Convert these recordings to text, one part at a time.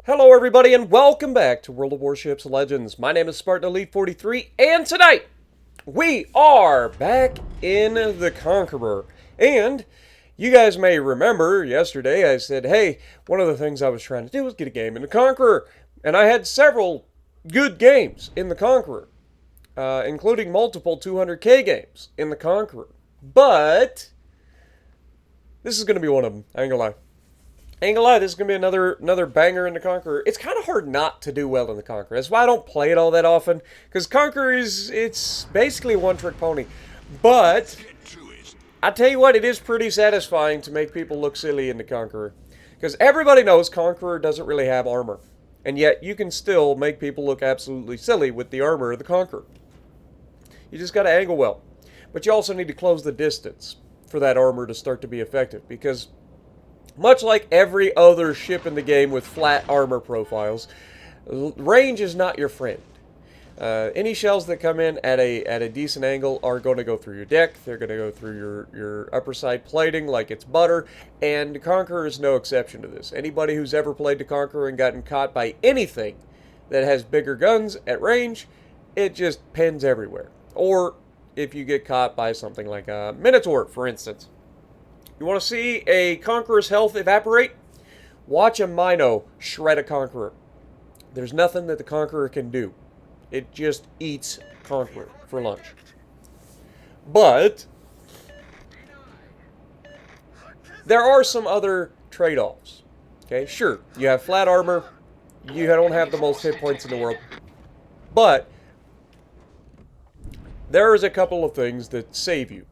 Hello everybody and welcome back to World of Warships Legends. My name is Spartan Elite 43 and tonight we are back in the Conqueror. And you guys may remember yesterday I said, hey, one of the things I was trying to do was get a game in the Conqueror. And I had several good games in the Conqueror, including multiple 200k games in the Conqueror. But this is going to be one of them, I ain't gonna lie. Ain't gonna lie, this is gonna be another banger in the Conqueror. It's kind of hard not to do well in the Conqueror. That's why I don't play it all that often, because Conqueror it's basically a one-trick pony. But I tell you what, it is pretty satisfying to make people look silly in the Conqueror, because everybody knows Conqueror doesn't really have armor, and yet you can still make people look absolutely silly with the armor of the Conqueror. You just gotta angle well, but you also need to close the distance for that armor to start to be effective, because much like every other ship in the game with flat armor profiles, range is not your friend. Any shells that come in at a decent angle are going to go through your deck. They're going to go through your upper side plating like it's butter, and the Conqueror is no exception to this. Anybody who's ever played the Conqueror and gotten caught by anything that has bigger guns at range, it just pins everywhere. Or if you get caught by something like a Minotaur, for instance. You want to see a Conqueror's health evaporate? Watch a Mino shred a Conqueror. There's nothing that the Conqueror can do. It just eats Conqueror for lunch. But there are some other trade-offs. Okay, sure, you have flat armor. You don't have the most hit points in the world. But there's a couple of things that save you.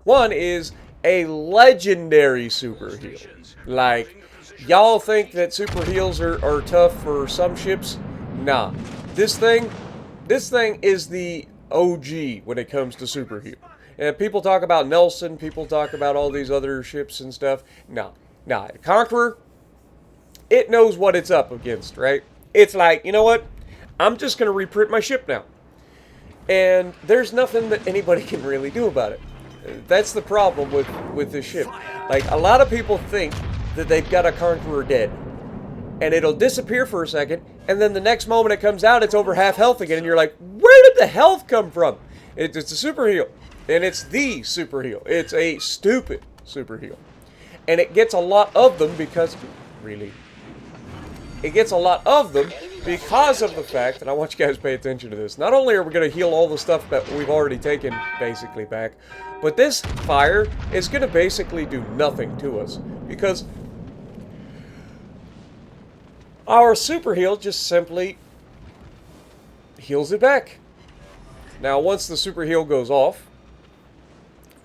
One is a legendary super heal. Like, y'all think that super heals are tough for some ships? Nah. This thing is the OG when it comes to super heal. And people talk about Nelson, people talk about all these other ships and stuff. Nah. Conqueror, it knows what it's up against, right? It's like, you know what? I'm just going to reprint my ship now. And there's nothing that anybody can really do about it. That's the problem with this ship. Like, a lot of people think that they've got a Conqueror dead, and it'll disappear for a second, and then the next moment it comes out, it's over half health again, and you're like, where did the health come from? It's a super heal, and it's the super heal. It's a stupid super heal, and it gets a lot of them because, it gets a lot of them because of the fact, and I want you guys to pay attention to this, not only are we going to heal all the stuff that we've already taken basically back, but this fire is going to basically do nothing to us, because our super heal just simply heals it back. Now, once the super heal goes off,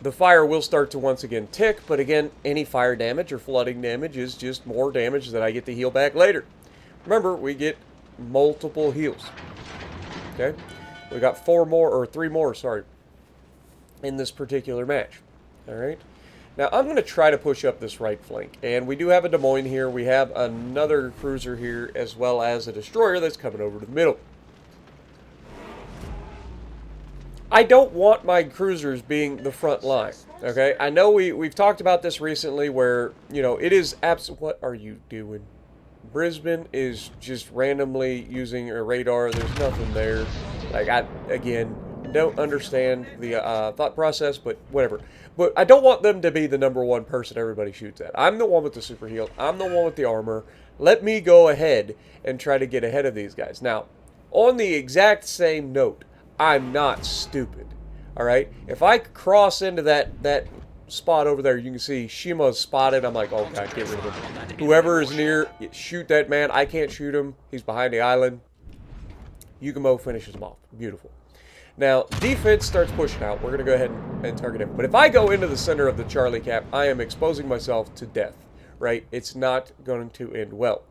the fire will start to once again tick, but again, any fire damage or flooding damage is just more damage that I get to heal back later. Remember, we get multiple heals. Okay? We got 3 more, sorry, in this particular match. Alright? Now, I'm going to try to push up this right flank. And we do have a Des Moines here. We have another cruiser here, as well as a destroyer that's coming over to the middle. I don't want my cruisers being the front line. Okay? I know we've talked about this recently where, you know, it is What are you doing? Brisbane is just randomly using a radar. There's nothing there. Like, I, again, don't understand the thought process, but whatever. But I don't want them to be the #1 person everybody shoots at. I'm the one with the super heal. I'm the one with the armor. Let me go ahead and try to get ahead of these guys. Now, on the exact same note, I'm not stupid. Alright? If I cross into that spot over there, you can see Shima's spotted. I'm like, oh god, get rid of him. Whoever is near, shoot that man. I can't shoot him. He's behind the island. Yugamo finishes him off. Beautiful. Now, defense starts pushing out. We're going to go ahead and target him. But if I go into the center of the Charlie cap, I am exposing myself to death. Right? It's not going to end well.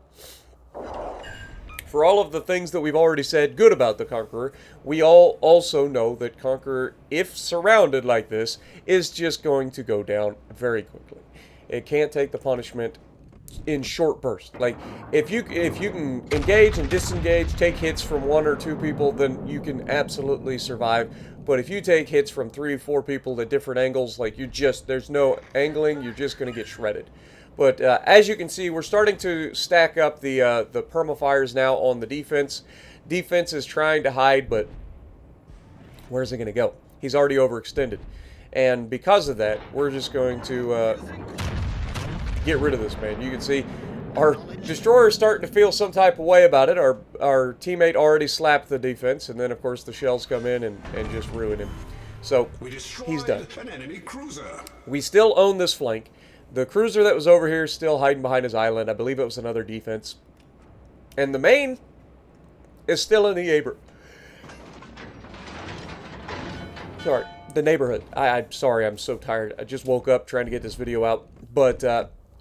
For all of the things that we've already said good about the Conqueror, we all also know that Conqueror, if surrounded like this, is just going to go down very quickly. It can't take the punishment in short bursts. Like, if you can engage and disengage, take hits from 1 or 2 people, then you can absolutely survive. But if you take hits from 3 or 4 people at different angles, like, there's no angling, you're just going to get shredded. But as you can see, we're starting to stack up the permafires now on the defense. Defense is trying to hide, but where's he going to go? He's already overextended. And because of that, we're just going to get rid of this man. You can see our destroyer is starting to feel some type of way about it. Our teammate already slapped the defense, and then, of course, the shells come in and just ruin him. So he's done. An enemy cruiser. We still own this flank. The cruiser that was over here is still hiding behind his island. I believe it was another defense. And the main is still in the neighborhood. I'm sorry, I'm so tired. I just woke up trying to get this video out. But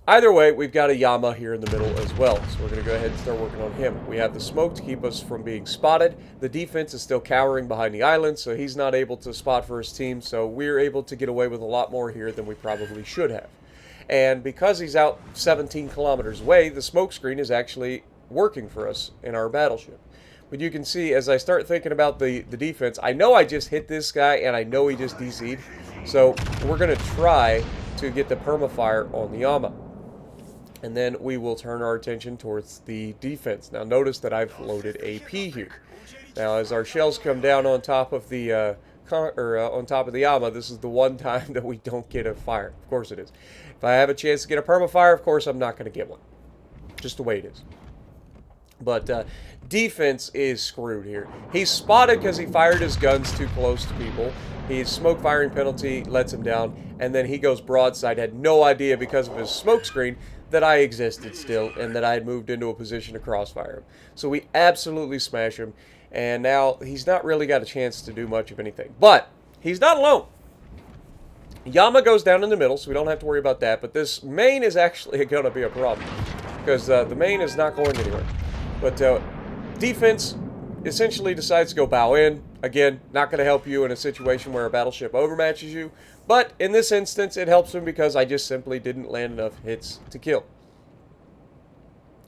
either way, we've got a Yama here in the middle as well. So we're going to go ahead and start working on him. We have the smoke to keep us from being spotted. The defense is still cowering behind the island, so he's not able to spot for his team. So we're able to get away with a lot more here than we probably should have. And because he's out 17 kilometers away, the smoke screen is actually working for us in our battleship. But you can see, as I start thinking about the defense, I know I just hit this guy, and I know he just DC'd. So we're going to try to get the permafire on the Yama. And then we will turn our attention towards the defense. Now notice that I've loaded AP here. Now as our shells come down on top of the on top of the Yama, this is the one time that we don't get a fire. Of course it is. If I have a chance to get a permafire, of course I'm not going to get one. Just the way it is. But defense is screwed here. He's spotted because he fired his guns too close to people. His smoke firing penalty lets him down, and then he goes broadside. Had no idea because of his smoke screen that I existed still and that I had moved into a position to crossfire him. So we absolutely smash him, and now he's not really got a chance to do much of anything. But he's not alone. Yama goes down in the middle, so we don't have to worry about that. But this main is actually going to be a problem because the main is not going anywhere. But defense essentially decides to go bow in. Again, not going to help you in a situation where a battleship overmatches you. But in this instance, it helps him because I just simply didn't land enough hits to kill.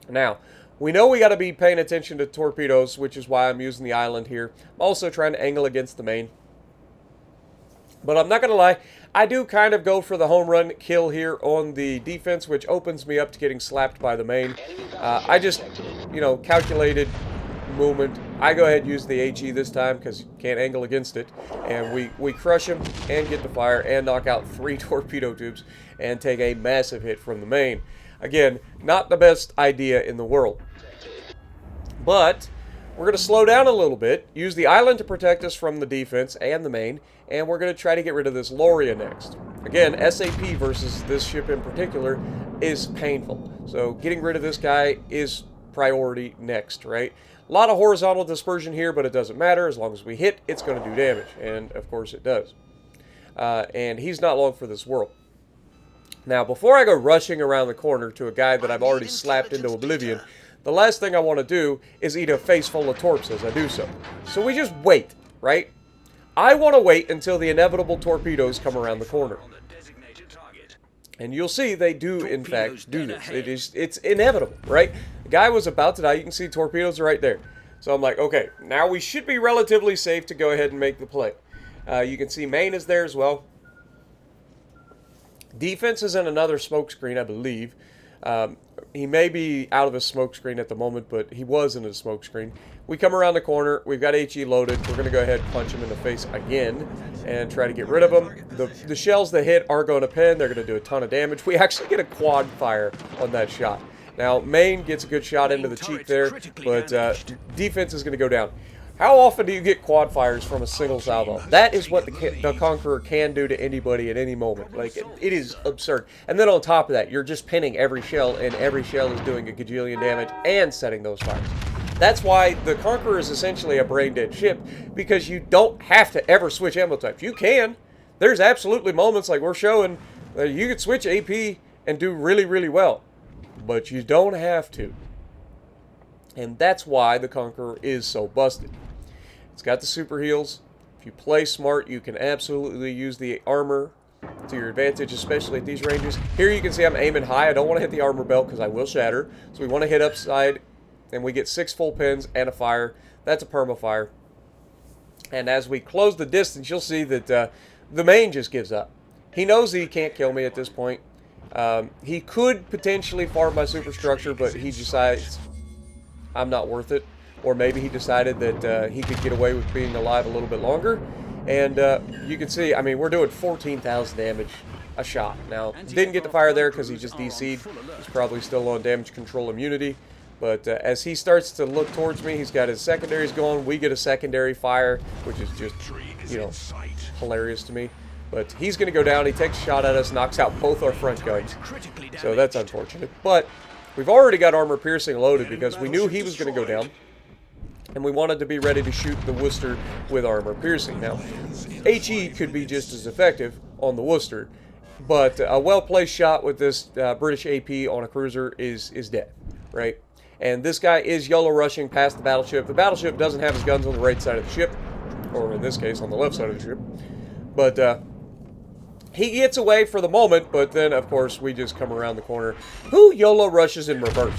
Now, we know we got to be paying attention to torpedoes, which is why I'm using the island here. I'm also trying to angle against the main. But I'm not going to lie, I do kind of go for the home run kill here on the defense, which opens me up to getting slapped by the main. I just, calculated movement. I go ahead and use the HE this time because you can't angle against it. And we crush him and get the fire and knock out 3 torpedo tubes and take a massive hit from the main. Again, not the best idea in the world. But we're going to slow down a little bit, use the island to protect us from the defense and the main, and we're going to try to get rid of this Loria next. Again, SAP versus this ship in particular is painful. So getting rid of this guy is priority next, right? A lot of horizontal dispersion here, but it doesn't matter. As long as we hit, it's going to do damage, and of course it does. And he's not long for this world. Now, before I go rushing around the corner to a guy that I've already slapped into oblivion, the last thing I want to do is eat a face full of torps as I do so. So we just wait, right? I want to wait until the inevitable torpedoes come around the corner. And you'll see they do, in fact, do this. It's inevitable, right? The guy was about to die. You can see torpedoes are right there. So I'm like, okay, now we should be relatively safe to go ahead and make the play. You can see main is there as well. Defense is in another smoke screen, I believe. He may be out of his smoke screen at the moment, but he was in his smoke screen. We come around the corner. We've got HE loaded. We're going to go ahead and punch him in the face again and try to get rid of him. The shells that hit are going to pin. They're going to do a ton of damage. We actually get a quad fire on that shot. Now, main gets a good shot into the cheek there, but defense is going to go down. How often do you get quad fires from a single salvo? That is what the Conqueror can do to anybody at any moment. Like, it is absurd. And then on top of that, you're just pinning every shell, and every shell is doing a gajillion damage and setting those fires. That's why the Conqueror is essentially a brain-dead ship, because you don't have to ever switch ammo types. You can. There's absolutely moments like we're showing that you could switch AP and do really, really well. But you don't have to. And that's why the Conqueror is so busted. It's got the super heals. If you play smart, you can absolutely use the armor to your advantage, especially at these ranges. Here you can see I'm aiming high. I don't want to hit the armor belt because I will shatter. So we want to hit upside, and we get 6 full pins and a fire. That's a perma-fire. And as we close the distance, you'll see that the main just gives up. He knows he can't kill me at this point. He could potentially farm my superstructure, but he decides I'm not worth it. Or maybe he decided that he could get away with being alive a little bit longer. And you can see, I mean, we're doing 14,000 damage a shot. Now, didn't get to fire there because he just DC'd. He's probably still on damage control immunity. But as he starts to look towards me, he's got his secondaries going. We get a secondary fire, which is just, you know, hilarious to me. But he's going to go down. He takes a shot at us, knocks out both our front guns. So that's unfortunate. But we've already got armor piercing loaded because we knew he was going to go down. And we wanted to be ready to shoot the Worcester with armor piercing. Now, HE could be just as effective on the Worcester, but a well-placed shot with this British AP on a cruiser is dead, right? And this guy is YOLO rushing past the battleship. The battleship doesn't have his guns on the right side of the ship, or in this case, on the left side of the ship. But he gets away for the moment, but then, of course, we just come around the corner. Who YOLO rushes in reverse?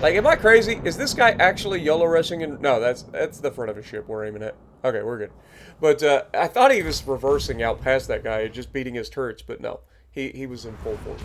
Like, am I crazy? Is this guy actually YOLO rushing in? No, that's the front of a ship we're aiming at. Okay, we're good. But I thought he was reversing out past that guy, just beating his turrets, but no. He was in full force.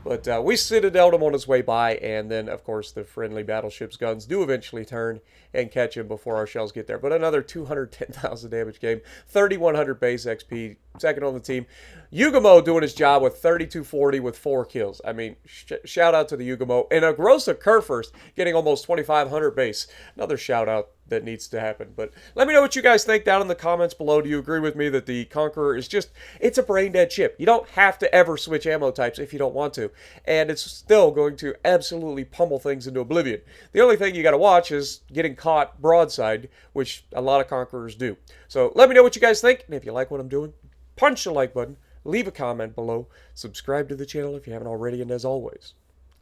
But we citadeled him on his way by, and then, of course, the friendly battleship's guns do eventually turn and catch him before our shells get there. But another 210,000 damage game, 3,100 base XP, second on the team. Yugamo doing his job with 3,240 with 4 kills. I mean, shout out to the Yugamo. And a Grossa Kurfürst getting almost 2,500 base. Another shout out that needs to happen. But let me know what you guys think down in the comments below. Do you agree with me that the Conqueror is just, it's a brain dead ship? You don't have to ever switch ammo types if you don't want to. And it's still going to absolutely pummel things into oblivion. The only thing you got to watch is getting caught broadside, which a lot of Conquerors do. So let me know what you guys think. And if you like what I'm doing, punch the like button. Leave a comment below. Subscribe to the channel if you haven't already. And as always,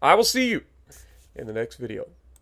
I will see you in the next video.